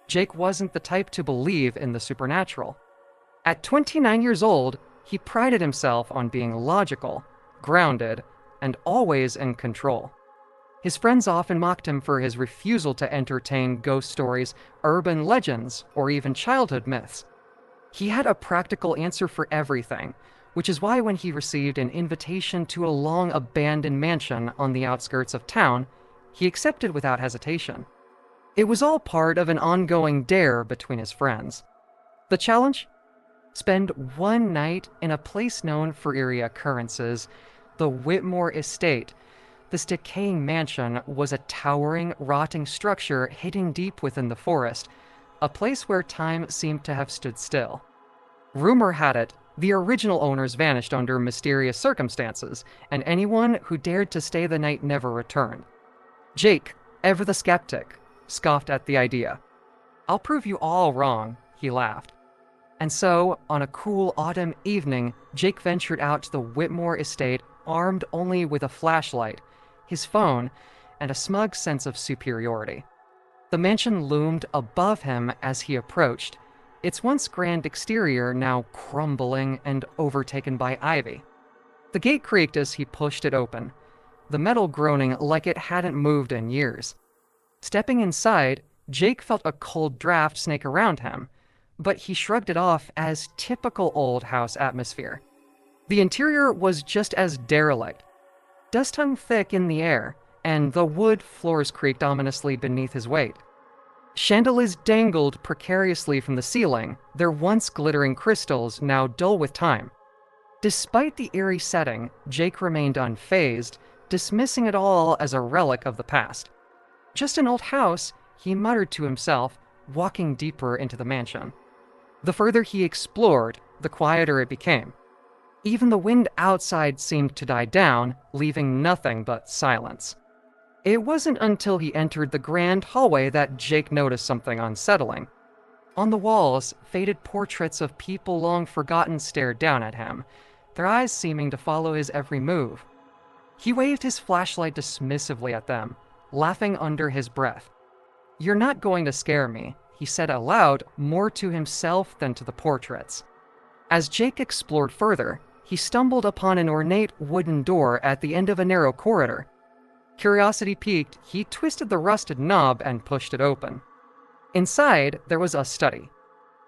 Jake wasn't the type to believe in the supernatural. At 29 years old, he prided himself on being logical, grounded, and always in control. His friends often mocked him for his refusal to entertain ghost stories, urban legends, or even childhood myths. He had a practical answer for everything, which is why when he received an invitation to a long-abandoned mansion on the outskirts of town, he accepted without hesitation. It was all part of an ongoing dare between his friends. The challenge? Spend one night in a place known for eerie occurrences, the Whitmore Estate. This decaying mansion was a towering, rotting structure hidden deep within the forest, a place where time seemed to have stood still. Rumor had it, the original owners vanished under mysterious circumstances, and anyone who dared to stay the night never returned. Jake, ever the skeptic, scoffed at the idea. "I'll prove you all wrong," he laughed. And so, on a cool autumn evening, Jake ventured out to the Whitmore Estate armed only with a flashlight, his phone, and a smug sense of superiority. The mansion loomed above him as he approached, its once grand exterior now crumbling and overtaken by ivy. The gate creaked as he pushed it open, the metal groaning like it hadn't moved in years. Stepping inside, Jake felt a cold draft snake around him, but he shrugged it off as typical old house atmosphere. The interior was just as derelict. Dust hung thick in the air, and the wood floors creaked ominously beneath his weight. Chandeliers dangled precariously from the ceiling, their once glittering crystals now dull with time. Despite the eerie setting, Jake remained unfazed, dismissing it all as a relic of the past. "Just an old house," he muttered to himself, walking deeper into the mansion. The further he explored, the quieter it became. Even the wind outside seemed to die down, leaving nothing but silence. It wasn't until he entered the grand hallway that Jake noticed something unsettling. On the walls, faded portraits of people long forgotten stared down at him, their eyes seeming to follow his every move. He waved his flashlight dismissively at them, laughing under his breath. "You're not going to scare me," he said aloud, more to himself than to the portraits. As Jake explored further, he stumbled upon an ornate wooden door at the end of a narrow corridor. Curiosity piqued, he twisted the rusted knob and pushed it open. Inside, there was a study.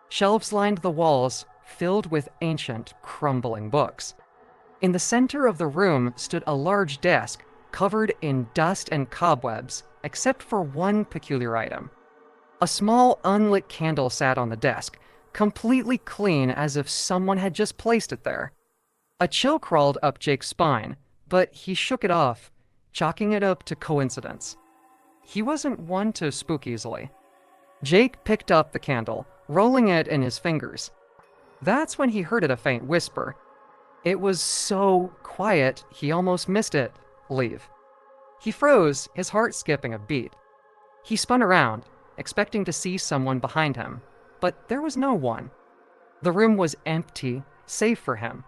Shelves lined the walls, filled with ancient, crumbling books. In the center of the room stood a large desk, covered in dust and cobwebs, except for one peculiar item. A small, unlit candle sat on the desk, completely clean as if someone had just placed it there. A chill crawled up Jake's spine, but he shook it off, chalking it up to coincidence. He wasn't one to spook easily. Jake picked up the candle, rolling it in his fingers. That's when he heard a faint whisper. It was so quiet, he almost missed it. "Leave." He froze, his heart skipping a beat. He spun around, expecting to see someone behind him, but there was no one. The room was empty, save for him.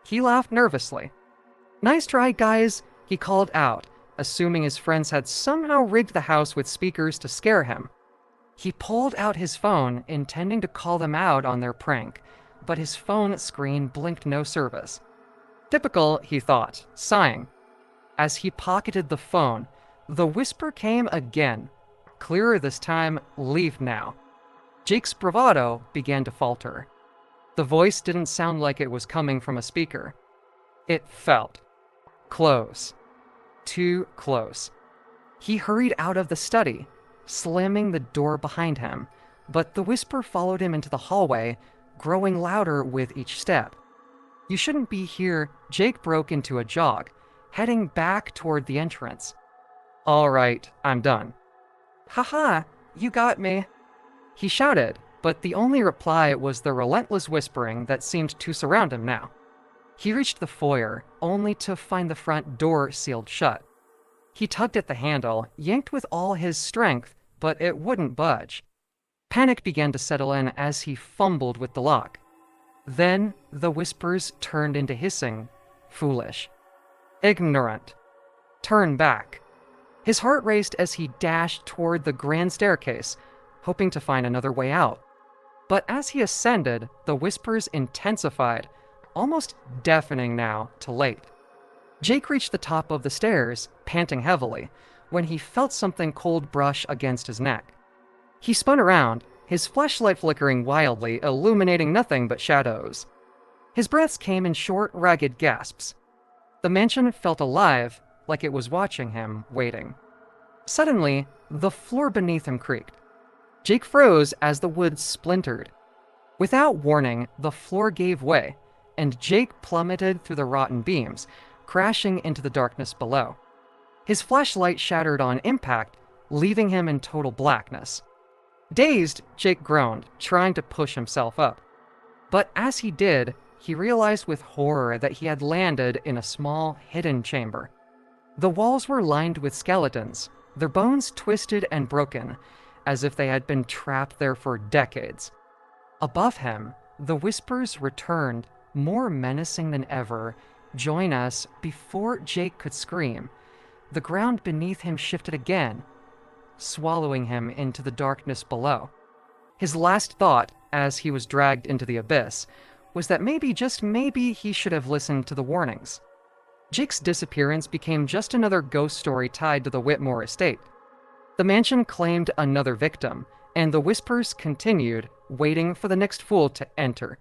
He laughed nervously. "Nice try, guys," he called out, assuming his friends had somehow rigged the house with speakers to scare him. He pulled out his phone, intending to call them out on their prank, but his phone screen blinked no service. Typical, he thought, sighing. As he pocketed the phone, the whisper came again, clearer this time, "Leave now." Jake's bravado began to falter. The voice didn't sound like it was coming from a speaker. It felt close. Too close. He hurried out of the study, slamming the door behind him, but the whisper followed him into the hallway, growing louder with each step. "You shouldn't be here," Jake broke into a jog, heading back toward the entrance. "All right, I'm done." "Haha, you got me," he shouted, but the only reply was the relentless whispering that seemed to surround him now. He reached the foyer, only to find the front door sealed shut. He tugged at the handle, yanked with all his strength, but it wouldn't budge. Panic began to settle in as he fumbled with the lock. Then the whispers turned into hissing, foolish, ignorant. Turn back. His heart raced as he dashed toward the grand staircase, hoping to find another way out. But as he ascended, the whispers intensified, almost deafening now to late. Jake reached the top of the stairs, panting heavily, when he felt something cold brush against his neck. He spun around, his flashlight flickering wildly, illuminating nothing but shadows. His breaths came in short, ragged gasps. The mansion felt alive, like it was watching him, waiting. Suddenly, the floor beneath him creaked. Jake froze as the wood splintered. Without warning, the floor gave way, and Jake plummeted through the rotten beams, crashing into the darkness below. His flashlight shattered on impact, leaving him in total blackness. Dazed, Jake groaned, trying to push himself up. But as he did, he realized with horror that he had landed in a small, hidden chamber. The walls were lined with skeletons, their bones twisted and broken, as if they had been trapped there for decades. Above him, the whispers returned, more menacing than ever. "Join us," before Jake could scream. The ground beneath him shifted again, swallowing him into the darkness below. His last thought, as he was dragged into the abyss, was that maybe, just maybe, he should have listened to the warnings. Jake's disappearance became just another ghost story tied to the Whitmore estate. The mansion claimed another victim, and the whispers continued, waiting for the next fool to enter.